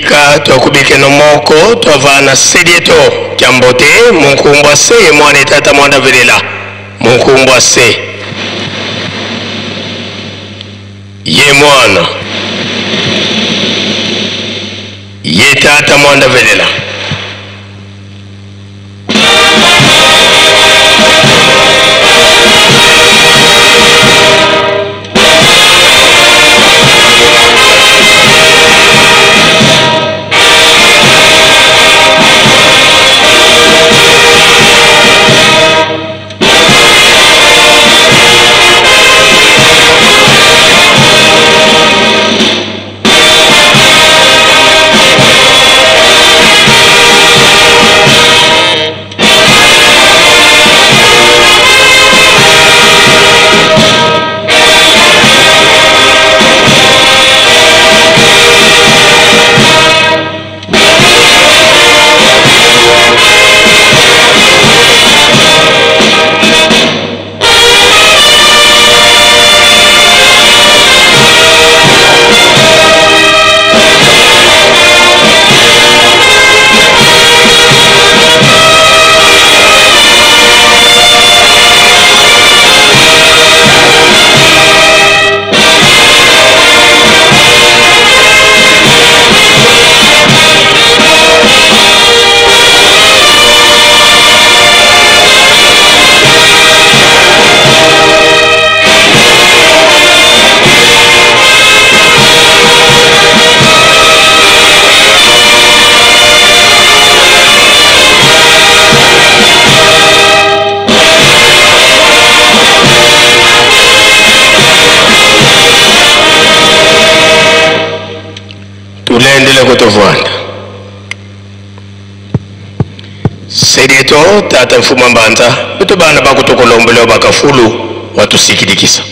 bika twakubike no moko twavana sedieto kyambote munkumbwa se mwana tata mwanda velela munkumbwa se ye mwana ye tata mwanda velela tulendele kutovwana sedieto tata mfuma mbanza utobana bakutokolombeleo bakafulu watusikidikisa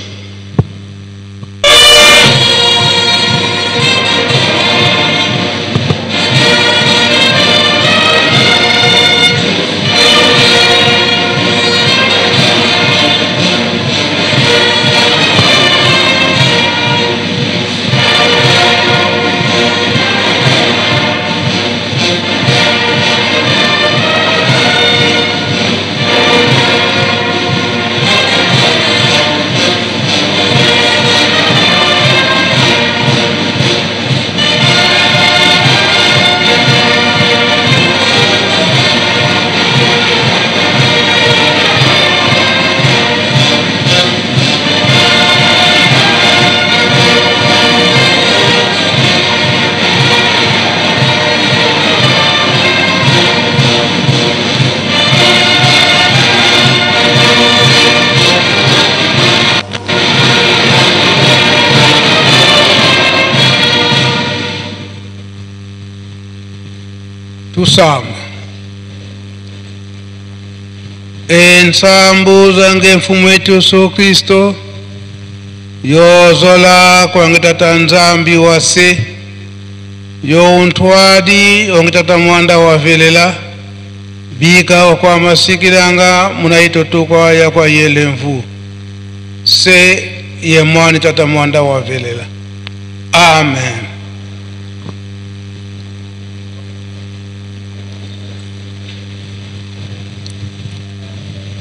tusama ensambu zange mfumu wetu Yesu Kristo yozola kwangitata nzambi wase yo untwadi ongitata mwanda wavelela bika kwa masikiranga munaito tukwa ya kwa yele mfu se ye mwani tata mwanda wavelela. Amen.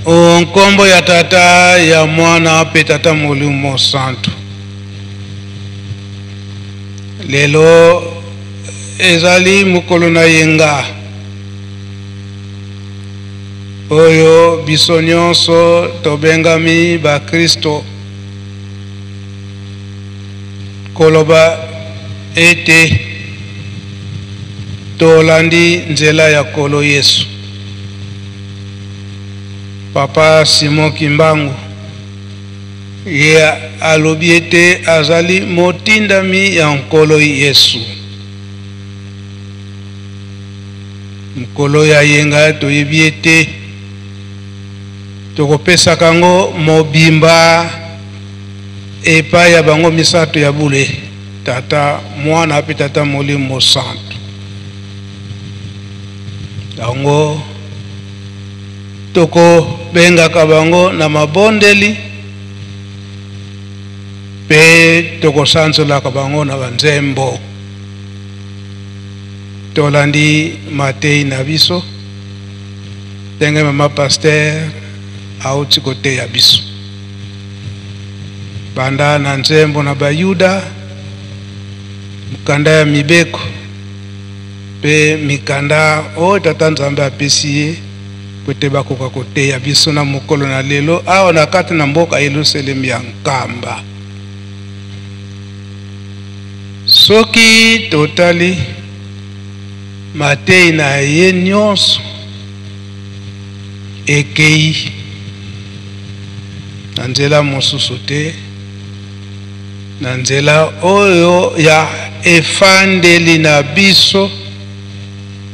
Onkombo ya tata ya mwana pe tata Mulimo Santo. Lelo ezali mukolo na yenga. Oyo biso nyonso tobengami ba Kristo. Koloba ete tolandi nzela ya kolo Yesu. Papa Simon Kimbangu ye alobi ete azali motindami ya nkolo Yesu. Nkolo ya yenga toyebi ete tokopesa kango mobimba epa ya bango misato ya bule tata mwana pe tata Mulimo Santo. Dango toko benga kabango na mabondeli pe toko sanzola kabango na banzembo. tolandi matei na biso ndenge mama pasteur auti kote ya biso banda na nzembo na bayuda mukanda ya mibeko pe mikanda o tata nzambe apesi ye kwete bakoka kote ya biso na mokolo na lelo awa na kati na mboka Yerusalemu ya nkamba. Soki totali matei na ye nyonso ekei na nzela mosusu te, na nzela oyo ya efandeli na biso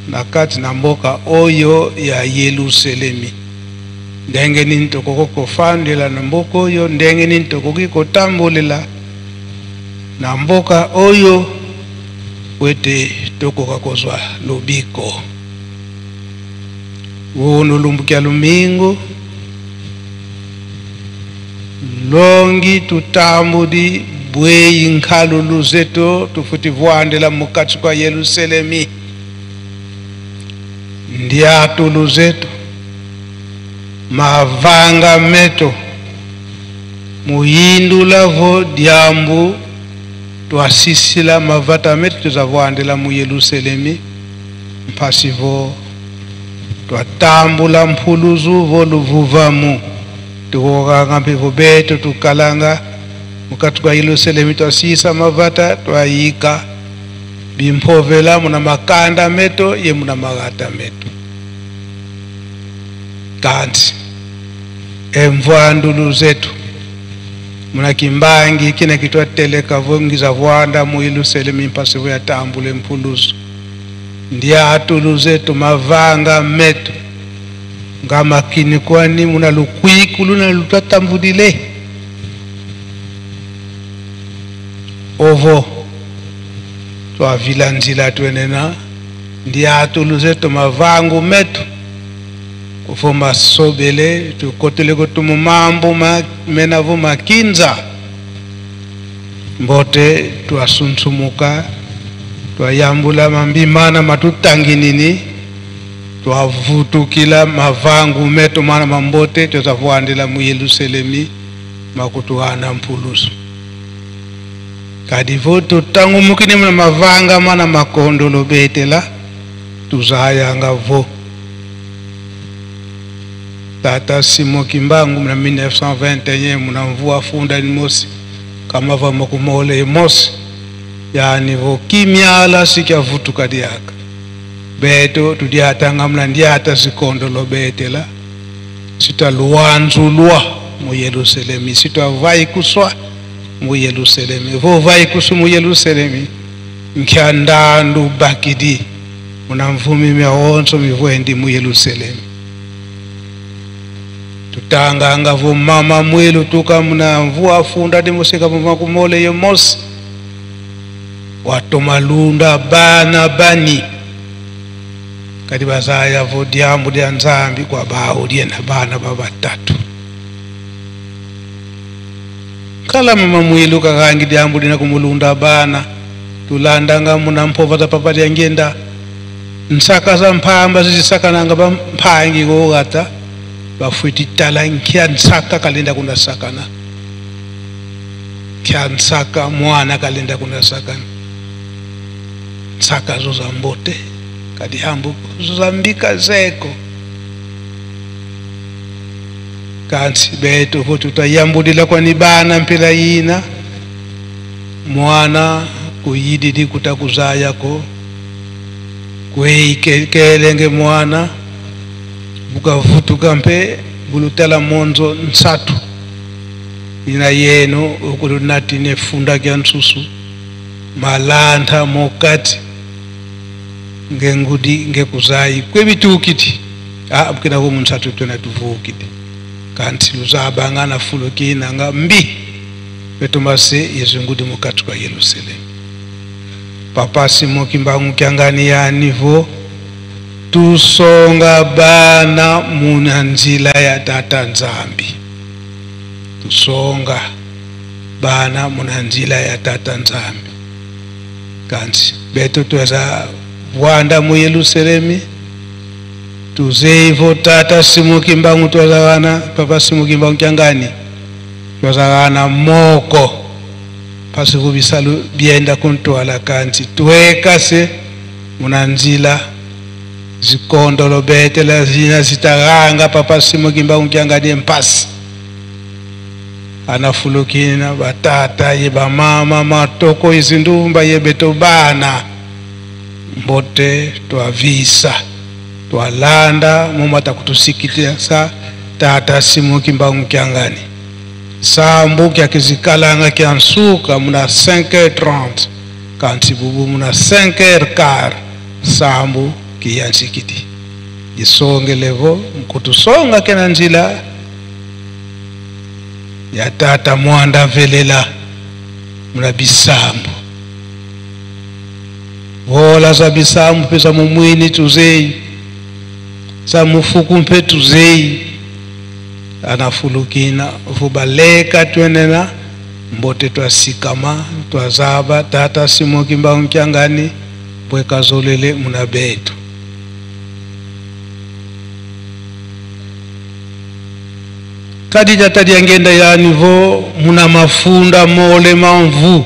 na kati na mboka oyo ya Yerusalemi. Ndenge nini tokoki kofandela na mboka oyo, ndenge nini tokoki kotambolela na mboka oyo wete tokoka kozwa lobiko. Wono lumbukia lumingo longi tutambudi bwei nkhalulu zetu tufuti vuandela mukati kwa Yerusalemi ndiatulu zetu mavanga meto muhindula vo diambu tuasisila mavata metu tuzavuandela mu Yerusalemi mpasivo tuatambula mpuluzu vo luvuvamu tukokanga mpevo beto tukalanga mukati kwa Yerusalemi tuasisa mavata tuayika bimpovela muna makanda meto ye muna magata meto kanti emvwandulu zetu muna kimbangi kina kitwa teleka vongiza vuanda mu Yerusalemi mpasivo ya tambule mpuluzu ndia atulu zetu mavanga meto ngama kini kwani muna lukwikulu na lutatambudile ovo twa vilanzila twenena ndia atulu zetu mavangu meto ovo masobele tukotele kutumu mambo menavo makinza mbote tuasunsumuka twayambula mambimana matutanginini twavutukila mavangu meto mana mambote tuzavuandela mu Yerusalemi makutuana mpulusu kadivo tutangu mukini muna mavanga mana makondo lobetela tuzayanga vo tata Simo Kimbangu muna 1921 muna mvua funda ni mosi kama vama kumole mosi yani vo kimyala sikia vutuka diaka beto tudiatanga muna ndiata sikondo lobetela sita luanzulwa mu Yerusalemi sita vai kuswa mu Yerusalemi vo vai kusu mu Yerusalemi nkiandandu bakidi muna mvumi meonso mivwendi mu Yerusalemi tutanga vo mama mwelu tuka muna mvua funda dimosika mama kumole yomosi watu malunda bana bani kati bazaya vo diambu dia nzambi kwa bao dia na bana baba tatu kala mama mwelu kakangi diambu dina kumulunda bana tulandanga muna mpova za papa dia ngenda nsaka za mpamba zisaka nanga mpangi gogata bafuiti talankia nsaka kalenda kuna sakana kia nsaka mwana kalenda kuna sakana nsaka zoza mbote kadi hambu zoza mbika zeko kansi beto votu tayambudila kwa nibana mpila yina mwana kuyididi kutakuzaya ko kelenge mwana bukavutuka mpe bulutela monzo nsatu ina yeno ukulunati nefunda kya nsusu malanta mokati ngengudi ngekuzayi kwebitukiti bukina ko munsatu tona tuvukiti kanti luzabanga na fuloki nanga mbi betomase yezungudi mukati kwa Yerusalemu papa Simo Kimbangu kyangani ya nivo tusonga bana muna nzila ya tata nzambi tusonga bana muna nzila ya tata nzambi kanti beto tuweza Wanda mu Yerusalemi tuzeivo tata simu kimbangu twazagana papa simu kimbangu kyangani twazagana moko pasi kubisalu bienda kuntwala kanti twekase munanzila zikondo lobetela zina zitaganga papa simu kimbangu kyangani mpasi anafulukina batata yeba mama matoko izindumba yebeto bana mbote twavisa twalanda mumata kutusikitia sa tata simu kimbangu kyangani sambu kya kizikalanga kyansuka muna 5h30 kanti bubu muna 5h15 sambu kiyansikiti isonge levo mkutusonga kena njila ya tata mwanda velela muna bisambu wola za bisambu pesa mumwini tuzei sa mufuku mpe tuzei anafulukina vubaleka twenena mbote twasikama twazaba tata simu kimbangu kyangani bweka zolele muna betu kadija tadi angenda ya nivo muna mafunda mole manvu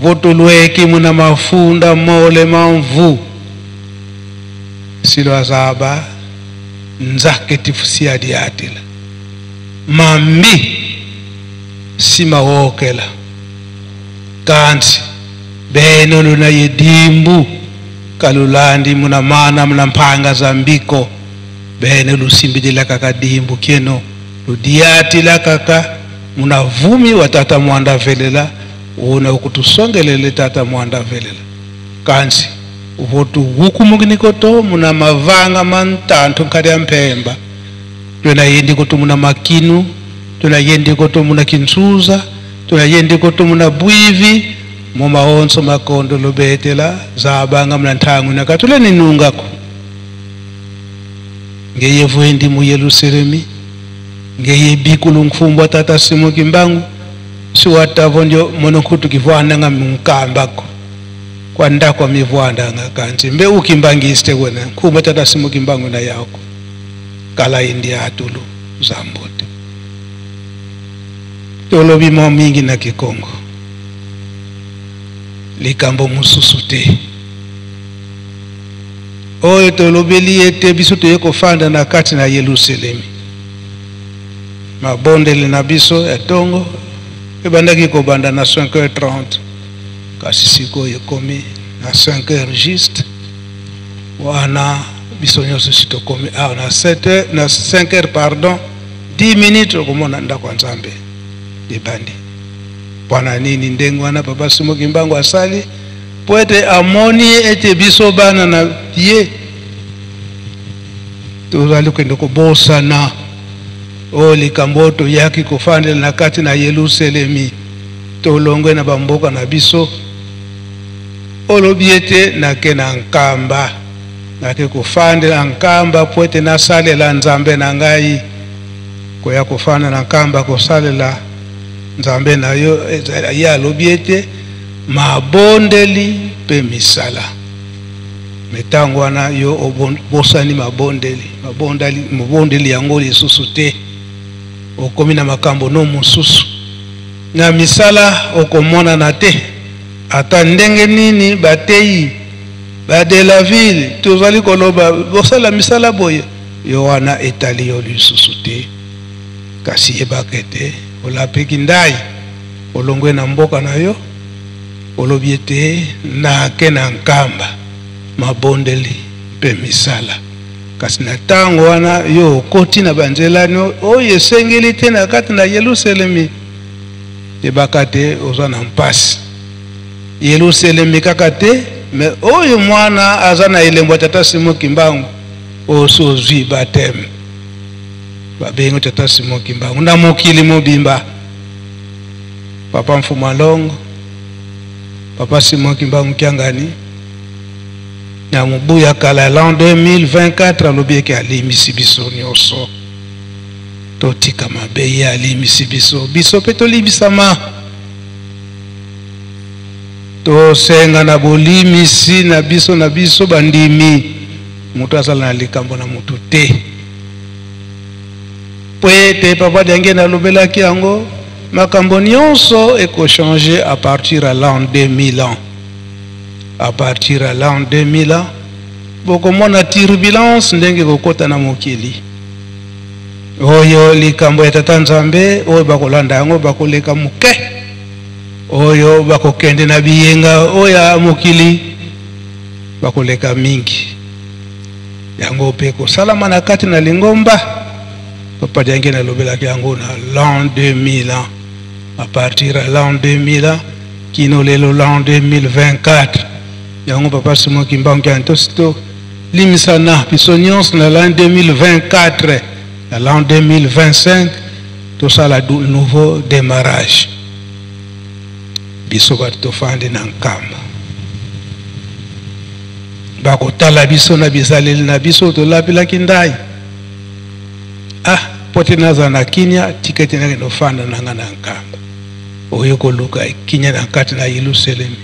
voto lweki muna mafunda mole manvu silo azaba nzake tifusi adiatila mambi sima wokela kansi beno luna yedimbu kalulandi muna mana muna mpanga zambiko bene lusimbidila kaka dimbu kieno ludiatila kaka muna vumi wa tata mwanda velela una ukutusongelele tata mwanda velela kansi uvotu huku muginikoto muna mavanga mantanto nkari ya mpemba tuna yendi koto muna makinu tuna yendi koto muna kinsuza tuna yendi koto muna buivi muma onso makondo lobetela zabanga muna ntangu nakatule ninungako ngeye vuendi mu Yerusalemi ngeye bikulu mfumbo tata simu kimbangu siwatavo ndio monokutu kivwana nga mkambako kwa ndakwa mivwanda nga kanzi mbe ukimbangiste wena kumba tata simu kimbangu na yako kala india atulu zambote tolobi mo mingi na Kikongo likambo mususute oyo tolobeli ete biso toyeko fanda na kati na Yerusalemi mabondele na biso etongo ebandaki kobanda na 5h30 kasi siko yekomi na 5h juste wana biso nyonso sitokomi na 7h na 5h pardon 10 minutes okomona ndako nzambe ebandi bwana nini ndengo wana papa simu kimbangu asali poete amoni ete biso bana na pie tozali kwenda kobosana likamboto yaki kofandela na kati na Yerusalemi tolongwe na bamboka na biso olobiete na kena nkamba na ke kofandela nkamba poete na salela nzambe na ngai koya kofanda na nkamba kosalela nzambe na yo ya lobiete mabondeli pe misala metango wana yo bosani mabondeli yango lisusu te okomi na makambo no mususu na misala okomona na te ata ndenge nini batei de la ville tozali koloba bosala misala boye yo wana etali yo lisusu te kasi yebakete olapeki ndai olongwe na mboka na yo olobiete na kena nkamba mabondeli pe misala kasi na tango wana yo koti na banzelani oyo esengeli te na kati na Yerusalemi yebaka te oza na mpasi Yerusalemi kaka te me oyo mwana aza na elembo tata simu kimbangu oso ozwi bateme babengo tata simu kimbangu na mokili mobimba papa Mfumalongo papa simu kimbangu kyangani na mubuya kala l'an 2024 alobieke alimisi biso nyonso totika mabe alimisi biso pe tolibisama tosenga na bolimisi na biso bandimi mutu asala na likambo na mutu te po ete papa Diange nalobelaki yango makambo nyonso ekochange à partir à l'an 2000 ans. À partir à l'an 2000 ans bokomona turbulence ndenge kokota na mokili oyo likambo ya tata Nzambe oyo bakolanda yango bakoleka muke oyo bakokende na biyenga oya mokili bakoleka mingi yango pe kosalama na kati na lingomba papa Diange nalobelaki yango na l'an 2000 ans. À partir de l'an 2000 ans kino lelo l'an 2024 yango papa Simon Kimbangu antosito limisana biso nyonso na l'an 2024 na l'an 2025 tout ça la nouveau démarrage biso bato tofandi na nkamba bakotala biso na bizaleli na biso tolapelaki ndai pote naza na kinya tiketi nake nofanda nanga na nkamba oyo koluka kinya na kati na Yerusalemu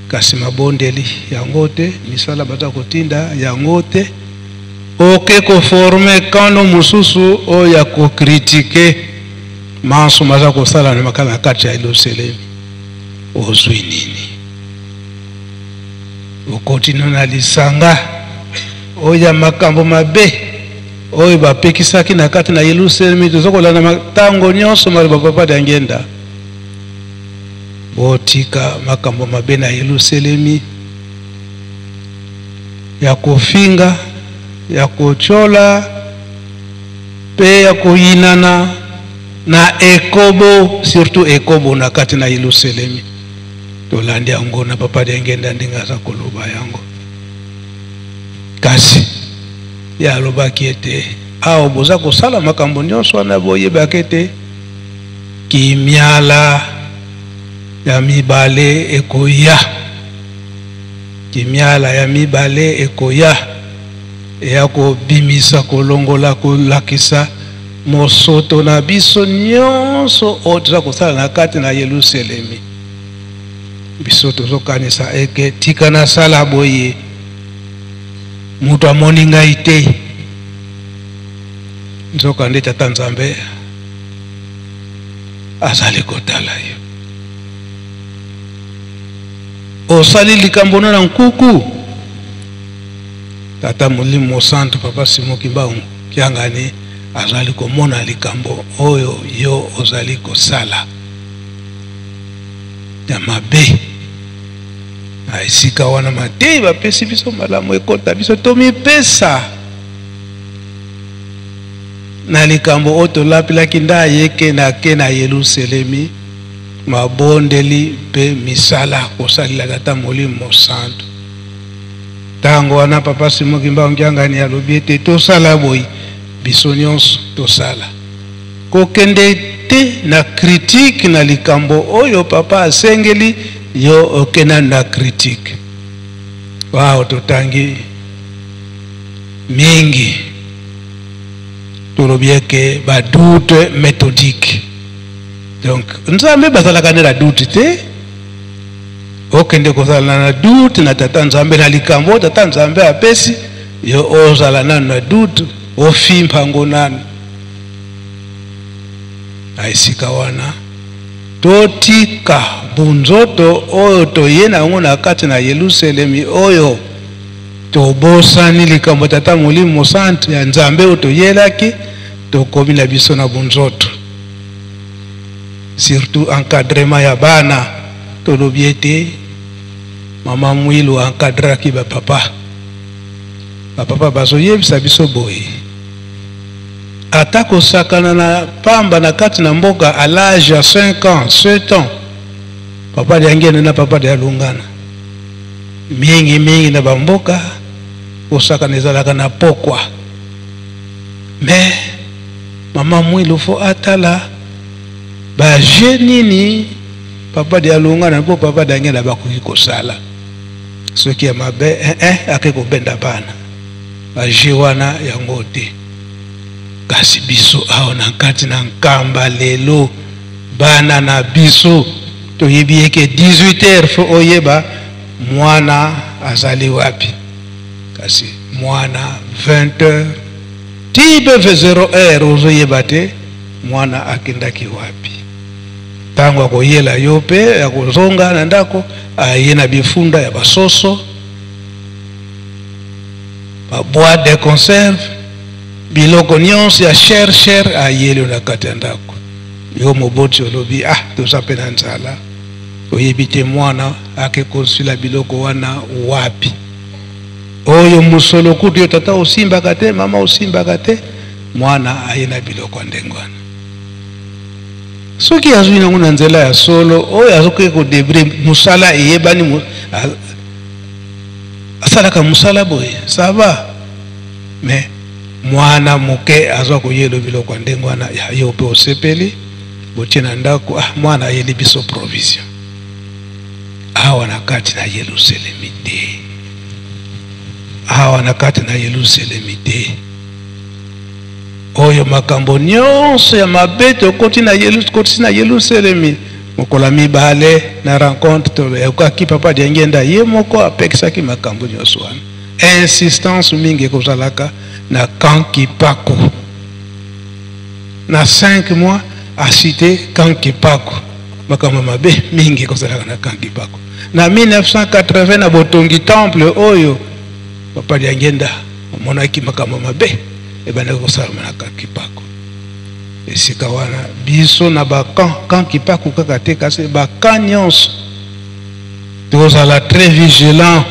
kasi mabondeli yango te misala baza kotinda yango te oke koforme kano mususu oyo ya kokritike manso maza kosala na makala na kati ya Yerusalemu ozwi nini okotino na lisanga oyo ya makambo mabe oyo bapekisaki na kati na Yerusalemu tozokolanda matango nyonso mali papa Diange botika makambo mabe na Yerusalemu ya kofinga ya kochola pe ya koyinana na ekobo surtout ekobo na kati na Yerusalemu tolandi yango na papa Diange ndinga za koloba yango kasi ya lobaki ete awo boza kosala makambo nyonso wana boyebaki ete kimiala ya mibale ekoya kimiala ya mibale ekoya eya kobimisa kolongola kolakisa mosoto na biso nyonso oyo toza kosala na kati na Yerusalemu biso tozokanisa eke tika nasala boye mutu amoni ngai te nzoka nde tata Nzambe azali kotala yo osali likambo na nkuku tata Molimo Santo papa Simon Kimbangu kiangani azali komona likambo oyo yo ozali kosala ya mabe esika wana matei bapesi biso malamu ekota biso tomipesa na likambo oyo tolapelaki nda yeke na Yerusalemu mabondeli pe misala kosalila tata Molimo Santo tango wana papa Simon Kimbangu kiangani alobi ete tosala boyi biso nyonso tosala kokende te na critique na likambo oyo papa asengeli yo okena na critique wao totangi mingi tolobieke ba doute méthodique donc Nzambe bazalaka na doute te okende kozala na doute na tata Nzambe na likambo tata Nzambe apesi yo ozala na doute ofimba ngonana aisika wana totika bunzoto oyo toyena yango na kati na Yerusalemu oyo tobosani likambo tata Molimo Santo ya Nzambe oyo toyelaki tokomi na biso na bunzoto surtout encadrement ya bana tolobi ete mama Mwilu encadraki bapapa bazoyebisa biso boye ata kosakana na pamba na kati na mboka à l'âge ya 5 ans 7 ans papa Diange na papa Dialungana mingi na bamboka kosakana ezalaka na pokwa mais mama Mwilu fo atala ba jenini papa Dialungana po papa Diange na bakoki kosala soki ya mabe ake kobenda bana ba jewana yango te kasi biso aona kati na nkamba lelo bana na biso toyebi ke 18h fo oyeba mwana azali wapi. Kasi mwana 20h tibe ve 0h ozoyeba te mwana akendaki wapi. Tango akoyela yope akozonga na ndako ayena bifunda ya basoso ba boîte de conserve biloko nyonso ya cher ayeli na kati ya ndako. Yo moboti olobi toza na nzala oyebi te mwana akekonsula biloko wana wapi. Oyo musolo kutu yo tata osimbaka te mama osimbaka te mwana ayena biloko ndenge wana. Soki azwi nango na nzela ya solo oyo azoke kodebre musala eyebani asalaka musala boye ça va, mais mwana moke azwa koyelo biloko ndenge wana yo pe osepeli botie na ndako mwana ayeli biso provision awa na kati na Yerusalemi te, awa na kati na Yerusalemi te. Oyo makambo nyonso ya mabe okoti na Yerusalemi mokola mibale na rencontre ekaki papa diangenda ye moko apekisaki makambo nyonso wana. Insistance mingi ekozalaka na Kankipako na 5 mois asite Kankipako makambo mabe mingi ekozalaka na Kankipako. Na 1980 na botongi temple oyo papa diangenda monaki makambo mabe ebana kosalama na Kankipako. Esika wana biso na Kankipako kaka te kasi bakan nyonso tozala très vigilant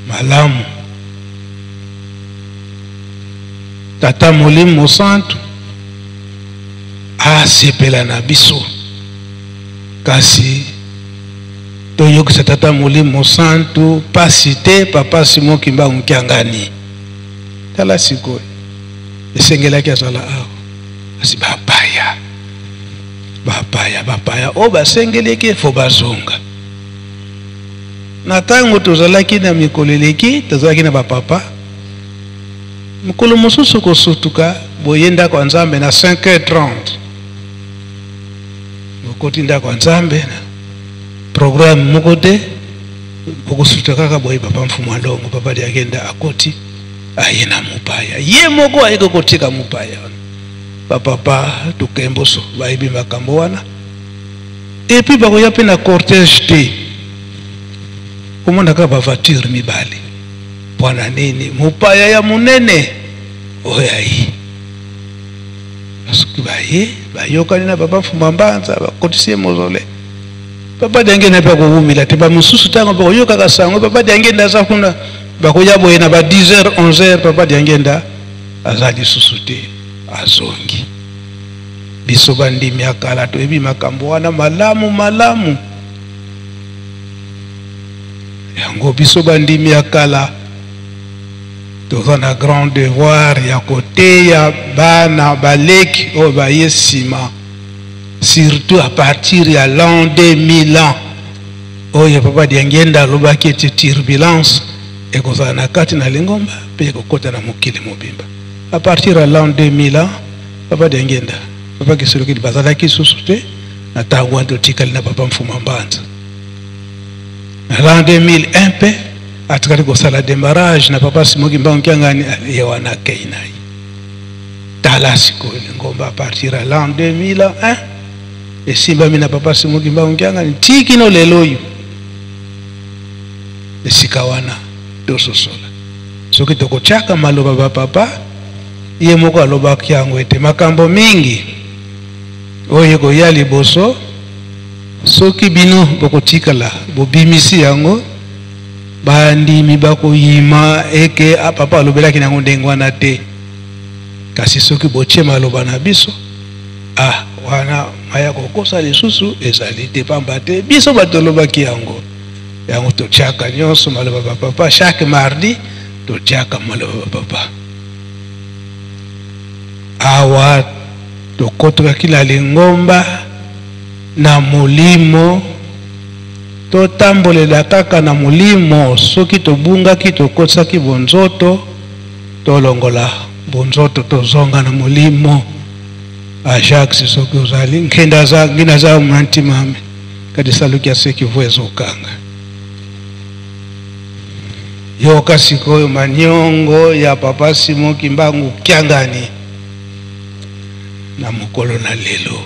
malamu. Tata Molimo Santu asepela na biso kasi toyokisa Tata Molimo Santu pasi te papa Simon Kimbangu Nkiangani tala sikoyo esengelaki azala awa asi bapaya o basengeleki fo bazonga. Na tango tozalaki na mikolo eleki tozalaki na bapapa mokolo mosusu kosutuka boye ndako ya Nzambe na 5h30 bokoti ndako ya Nzambe na programme moko te bokosutuka kaka boye papa Mfumu Alongo papa diagenda akoti ayena mupaya ye moko ayeko kotika mupaya papa tukemboso bayibi makambo wana et puis bakoya pe na cortège te komona ka ba voiture mibale bwana nini mupaya ya munene oyayi asuki baye bayokani na papa Mfumu Mbanza bakotisie mozole papa diangenda pa kuumila te ba mususu tango bakoyoka kasango papa diangenda za kuna bakoya boye na ba 10h 11h papa diangenda azali susu te azongi. Biso bandimi akala toyebi makambo wana malamu yango biso bandimi akala toza na grand devoir ya kote ya bana baleki oyo baye nsima surtout à partir ya l'an 2000 ans oyo papa diangenda alobaki ete turbulence ekozala na kati na Lingomba pe ekokota na mokili mobimba à partir ya l'an 2000 ans papa diangenda papa kisolokili bazalaki susu te na ntango wana totikali na papa Mfumu Mbanza. Na l'an 2001 pe atikali kosala démarrage na papa Simon Kimbangu Nkiangani ye wana kei na ye tala sikoyo Lingomba à partir ya l'an 2001 esimbami na papa Simon Kimbangu Nkiangani tikino lelo oyo esika wana tososola. Soki tokotiaka maloba bapapa ye moko alobaki yango ete makambo mingi oyo koya liboso soki bino bokotikala bobimisi yango bandimi bakoyima eke papa alobelaki nango ndenge wana te. Kasi soki botie maloba na biso wana maya kokosa lisusu ezali te pamba te biso batolobaki yango totiaka nyonso maloba bapapa chaque mardi totiaka maloba bapapa awa tokotokaki na Lingomba na molimo totambolela kaka na molimo soki tobungaki tokotisaki bonzoto tolongola bonzoto tozonga na molimo Ajax soki uzali nkenda za ngina za mwantima ame kadi salukia seki vwezo kanga yoka sikoyo manyongo ya papa Simon Kimbangu kyangani na mukolo na lelo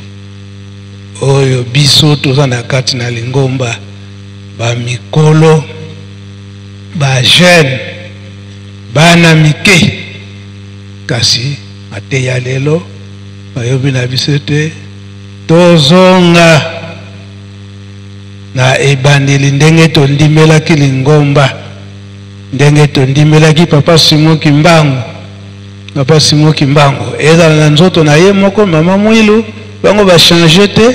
oyo biso toza na kati na lingomba ba mikolo ba jeune bana mike kasi ate ya lelo bayobi na biso te tozonga na ebandeli ndenge tondimelaki lingomba ndenge tondimelaki papa Simon Kimbangu papa Simon Kimbangu ezala na nzoto na ye moko mama mwilu bango ba changer te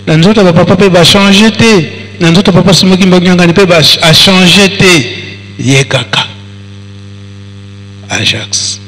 na nzoto ba papa pe ba changer te na nzoto papa Simon Kimbangu ngani pe ba a changer te ye kaka Ajax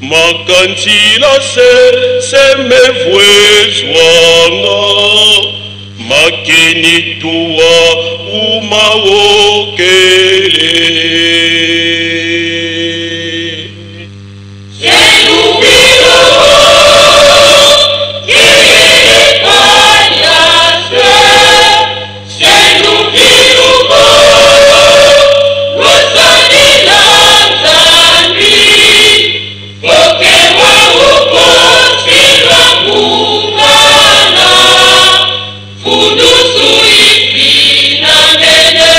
Makantila se me vuezwanga makini tuwa umawokele Fudusu ipi na mene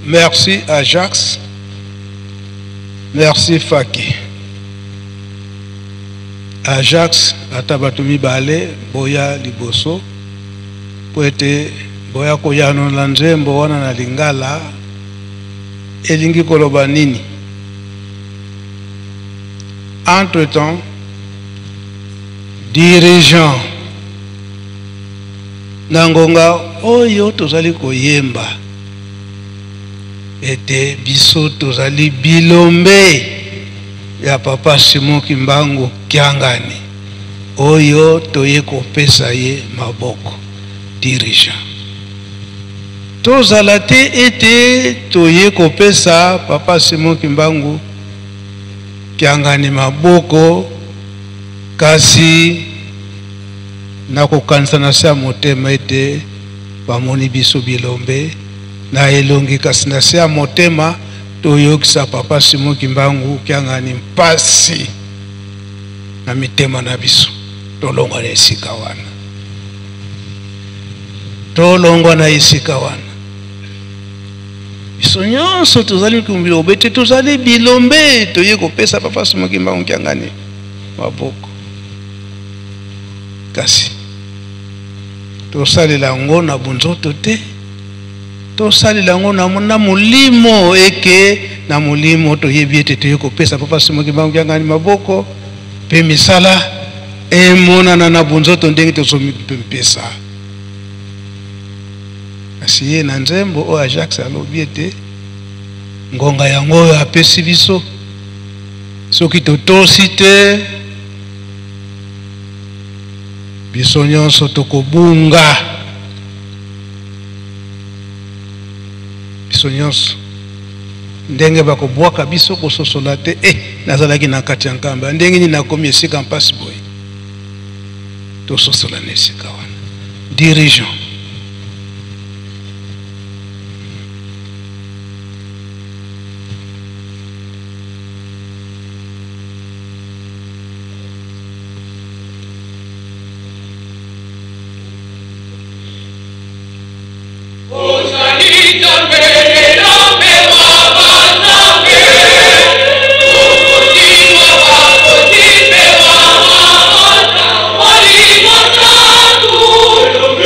Merci Ajax. Merci Faki. Ajax atabatomi bale boya liboso poete boya koyano na nzembo wana na lingala elingi koloba nini. Entre-temps, dirigeant nangonga oyo tozali koyemba ete biso tozali bilombe ya papa Simon Kimbangu Kiangani oyo toye kopesa ye maboko dirigeant. Tozala te ete toye kopesa papa Simon Kimbangu Kiangani maboko kasi na kokanisa na se ya motema ete bamoni biso bilombe na elongi kasi na se ya motema toyokisa papa Simon Kimbangu Kiangani mpasi na mitema na biso tolongwa na esika wana. Tolongwa na esika wana. Biso nyonso tozali kumbilombe te tozali bilombe toye kopesa papa Simon Kimbangu Kiangani maboko. Kasi tosalela ngo na bunzoto te. Tosalela ngo na mulimo eke na mulimo toyebi ete toye kopesa papa Simon Kimbangu Kiangani maboko pe misala emonana na bunzoto ndenge tozompesa. Kasi ye na nzembo o Ajax alobi ete ngonga yango oyo apesi biso soki totosi te biso nyonso tokobunga. Biso nyonso ndenge bakobwaka biso kososola te nazalaki na kati ya nkamba ndenge nini nakomi esika mpasi boye tososola na esika wana. Dirigeant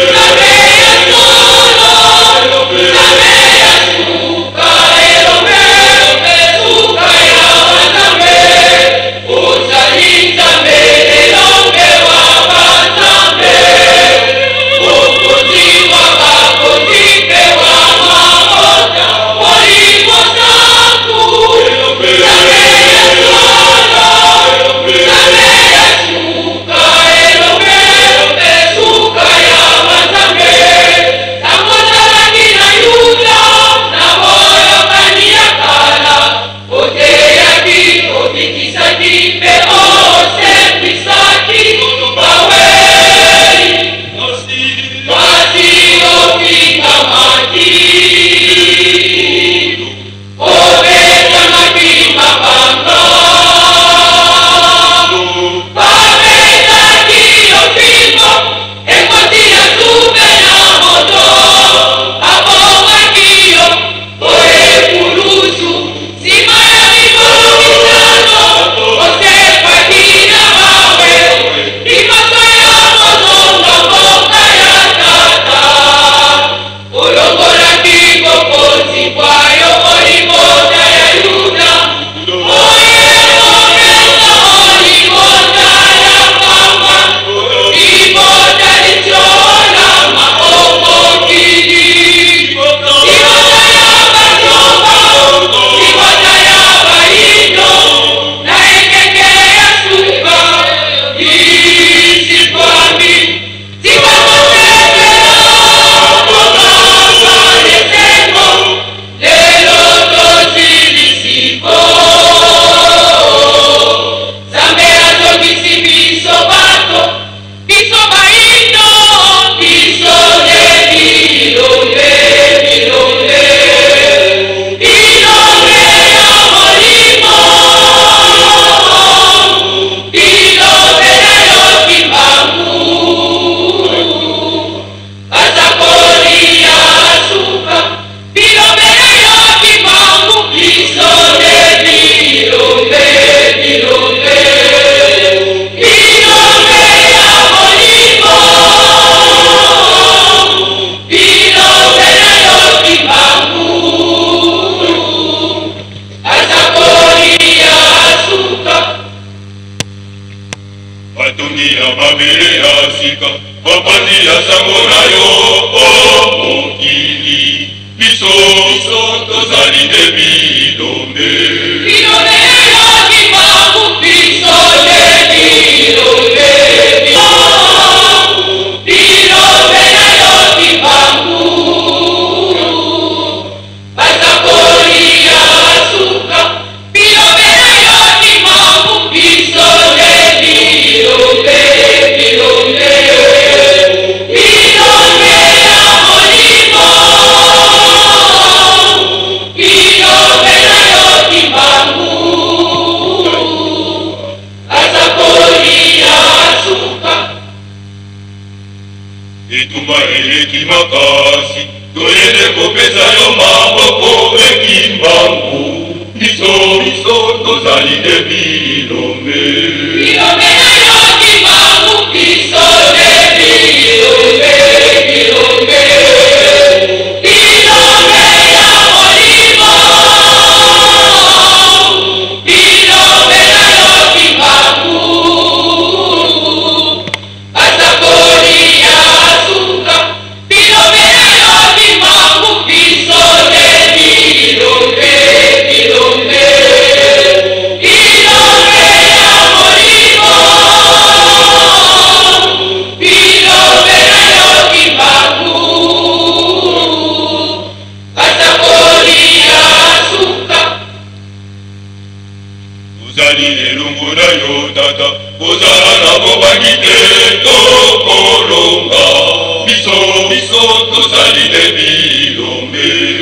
Thank you. tozalide bilombe etumba eleki makasi toyende kopesa yo maboko ekimbangu biso tozalide bilombe tozalile lungu na yo tata kozala na bobangi te tokolonga biso tozalile bilombe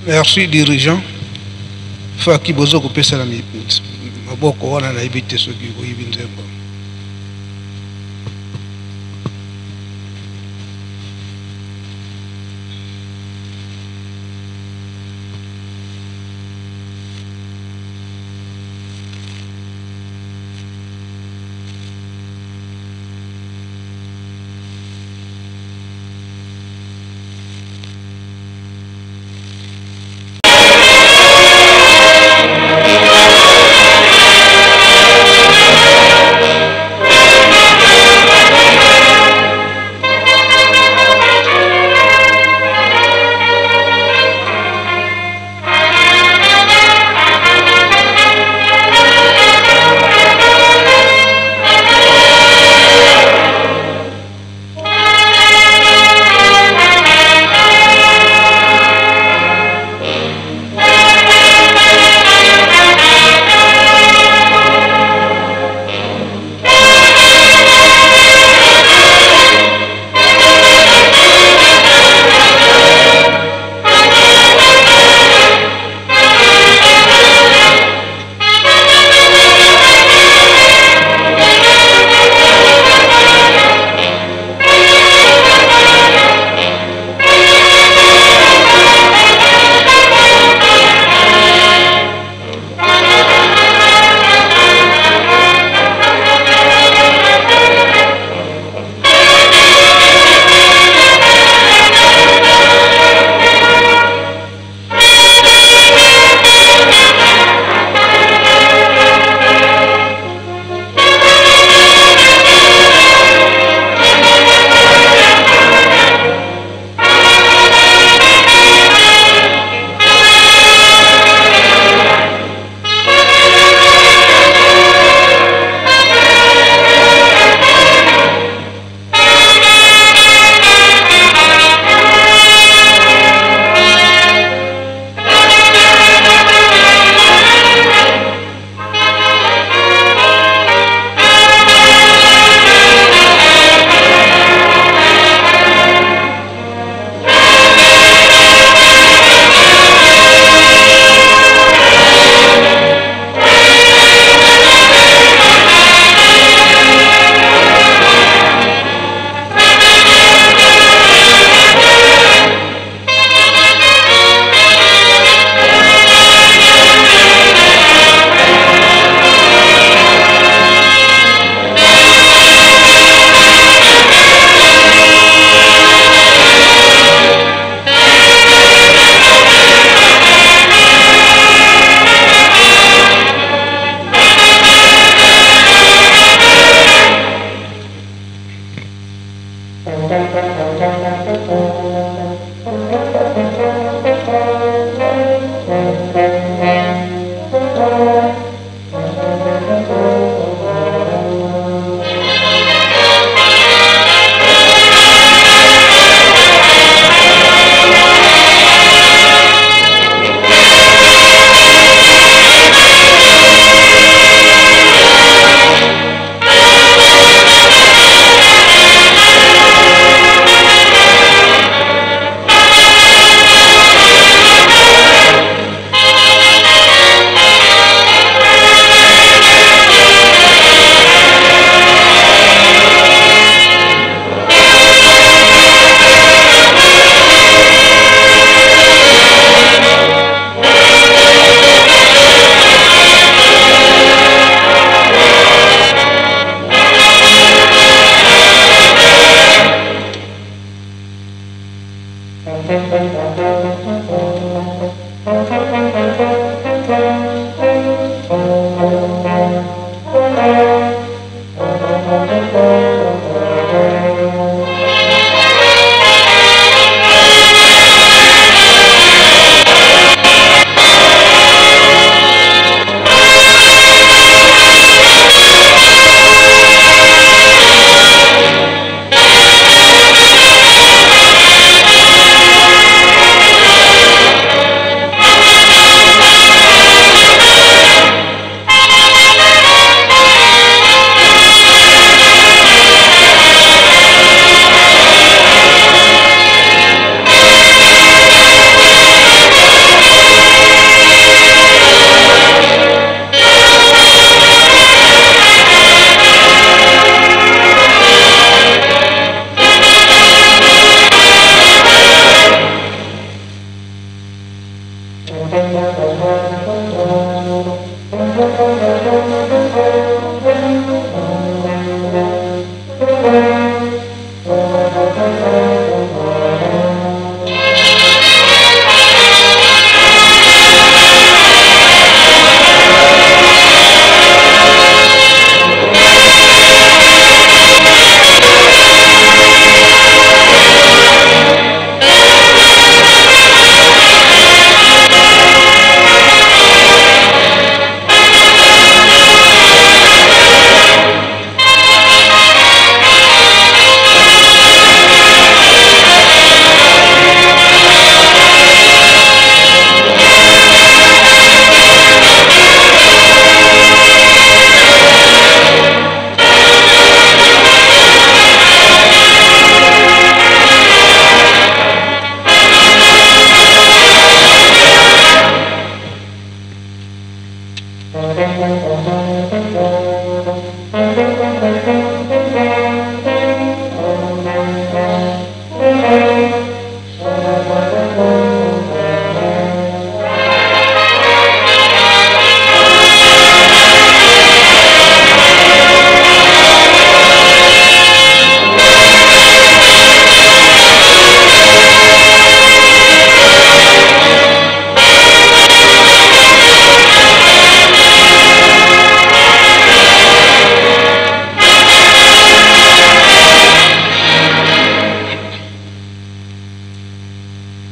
Merci dirigeant. Faki bozo kopesa na maboko wana na ibite soki ko ibinzembo.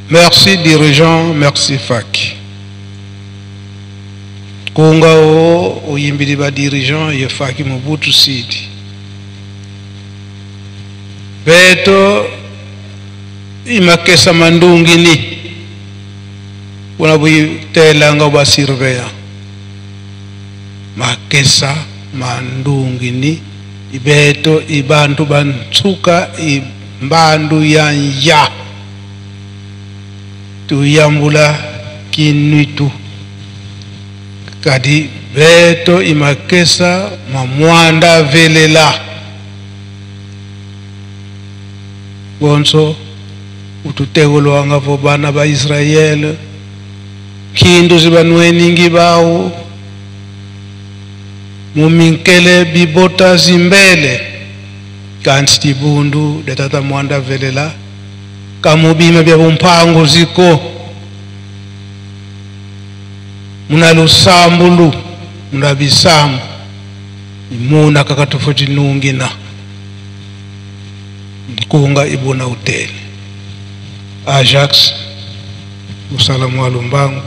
Merci dirigeant, merci FAC. Kunga o yimbili ba dirigeant ye FAC Mobutu City. Beto imakesa mandungi ni unabuyitela nga basirveya. Makesa mandungi ni ibeto ibantu bantsuka imbandu yanja. Tuyambula kinuitu kadi beto imakesa mamwanda velela gonso ututegolo wanga bana ba Israel kindu zibanweningi bawo muminkele bibota zimbele kanti tibundu detata mwanda velela kamubima bya bumpango ziko munalusambulu munabisambu imuna kakatofoti nungina kunga ibuna hotel Ajax usalamu alumbangu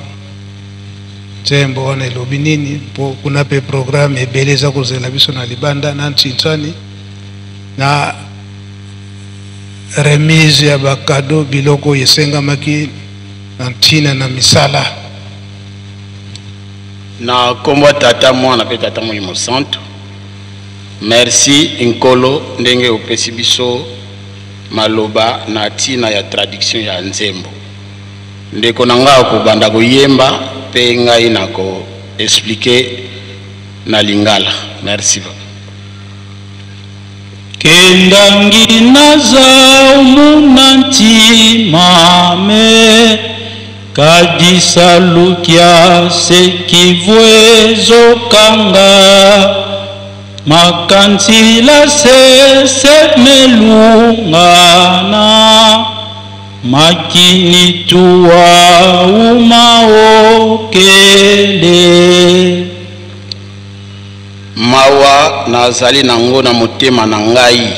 tembo wana ilobinini po kuna pe programme ebeleza kuzela biso na libanda na ntintani na remise ya bakado biloko yesenga maki nantina na misala na kombo tata mwana pe tata molimo santo. Merci Nkolo ndenge opesi biso maloba na tina ya traduction ya nzembo ndeko nanga ko banda koyemba pe ngai nako expliquer na lingala. Merci. Kendangi naza umunanti mame kadisa lukia sekivwezo kanga makanti la se melungana makini tuwa umaokele. Mawa nazali nango na motema na ngai,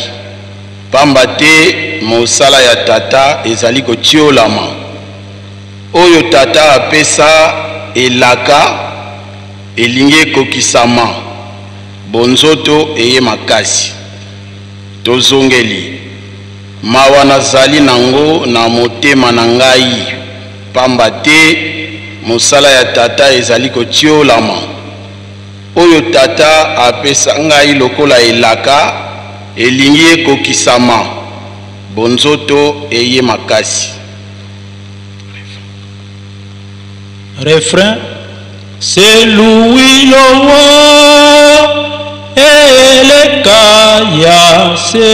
pamba te mosala ya tata ezali kotiolama. Oyo tata apesa elaka elingi ekokisama, bonzoto eye makasi. Tozongeli mawa nazali nango na motema na ngai, pamba te mosala ya tata ezali kotiolama. Oyo tata apesa ngai lokola elaka elingi ekokisama, bonzoto eye makasi. Refrain. C'est Louis le roi et le Kayase,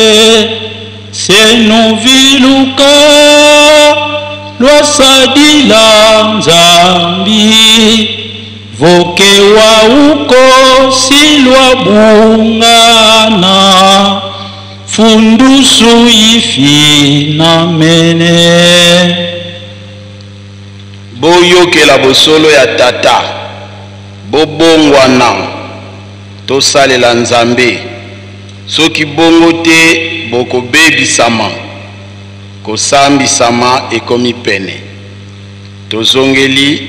c'est nous viluka, loisadi la Nzambi, voke wa uko silwa bungana, fundusu ifi na mene. Boyokela bosolo ya tata, bobongwana, tosalela Nzambe. Soki bongo te bokobebisama, kosambisama ekomi pene. Tozongeli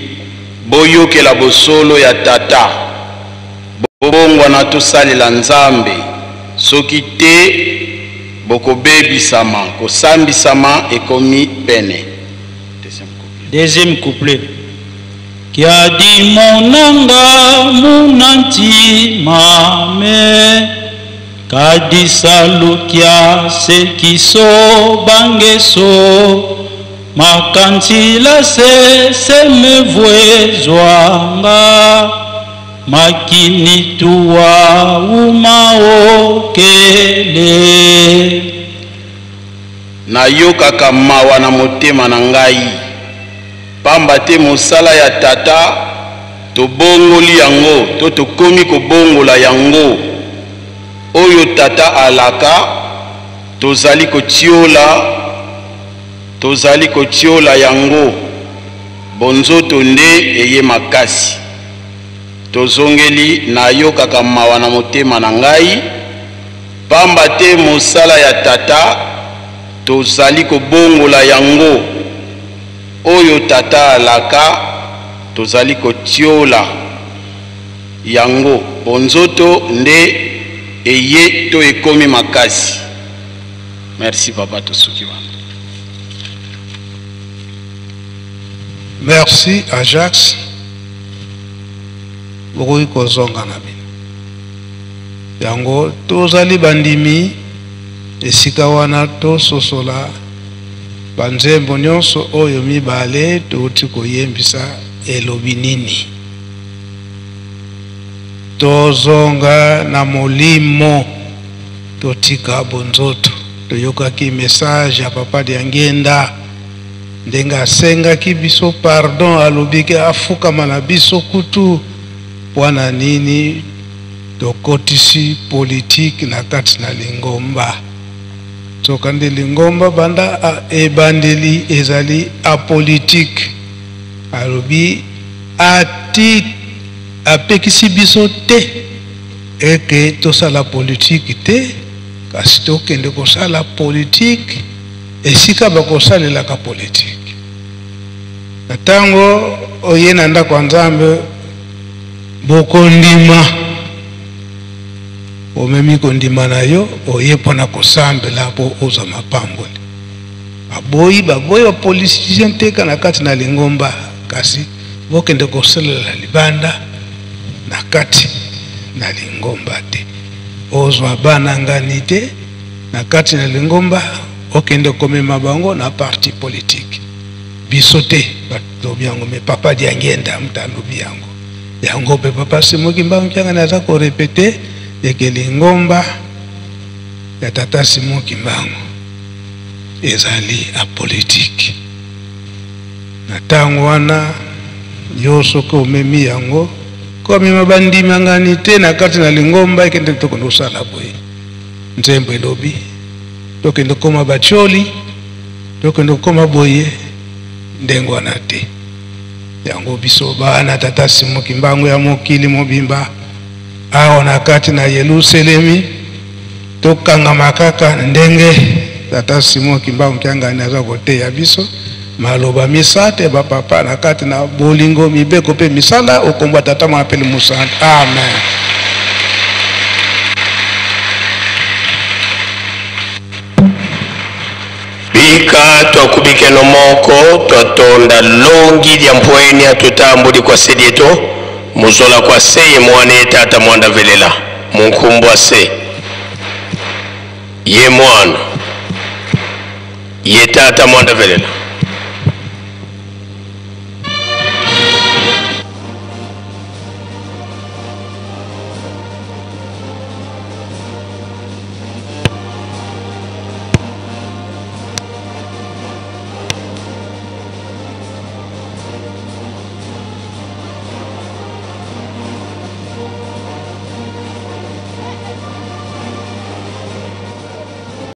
boyokela bosolo ya tata, bobongwana, tosalela Nzambe. Soki te bokobebisama, kosambisama ekomi pene. Deuxième couplet. Qui a dit mon anga munanti mame, qu'a dit salukia se kiso bangeso, makanti la se me voezwanga, makini tuwa umaokele. Na yokaka mawa na motema na ngai, pamba te mosala ya tata tobongoli yango, to tokomi kobongola yango. Oyo tata alaka tozali kotiola yango, bonzoto nde eye makasi. Tozongeli na yokaka mawa na motema na ngai, pamba te mosala ya tata tozali kobongola yango. Oyo tata alaka tozali kotiola yango, bonzoto nde eye to ekomi makasi. Merci papa tosuki wana. Merci Ajax. Bokoi kozonga na bino. Yango tozali bandimi esika wana tososola banzembo nyonso oyo mibale touti koyembisa elobi nini. Tozonga na molimo totika bonzoto. Toyokaki message ya papa Diangenda ndenga asengaki biso pardon, alobiki afukama na biso kutu wana nini tokotisi politique na kati na Lingomba. Tokande Lingomba banda ebandeli ezali apolitique. Alobi ati apekisi biso te eke tosala politique te, kasi tokende kosala politique esika bakosalelaka politique. Na tango oye na ndako ya Nzambe bokondima, omemi kondima na yo oye pona kosambela po oza mapamboli. Baboyi ba politicien teka na kati na Lingomba, kasi bokende kosalela libanda na kati na Lingomba te. Ozwa bana ngani te na kati na Lingomba, okende komema bango na parti politique. Biso te balobi yango, me papa Diangenda mutalobi yango. Yango pe papa Simoki Mbangu kyanga naza ko répéter eke Lingomba ya tata Simoki Mbangu ezali apolitique. Na tango wana yoso ko memi yango komi mabandimi ngani te na kati na Lingomba ekende tokondo sala boye. Nzembo elobi tokende koma bacholi tokende kukoma boye ndengo anate yango biso bana tata Simoki Mbangu ya mokili mobimba aho na kati na Yerusalemi tokanga makaka ndenge tata Simoki Mbangu kyangani aza kote ya biso maloba misate ba papa na kati na bolingo mibeko pe misala okomba tata mapeli musante. Amen. Bika twakubike no moko twatonda longi lya mpweni atutambuli kwa sedieto muzola kwa seye mwane tata mwanda velela munkumbwa se ye mwana ye tata mwanda velela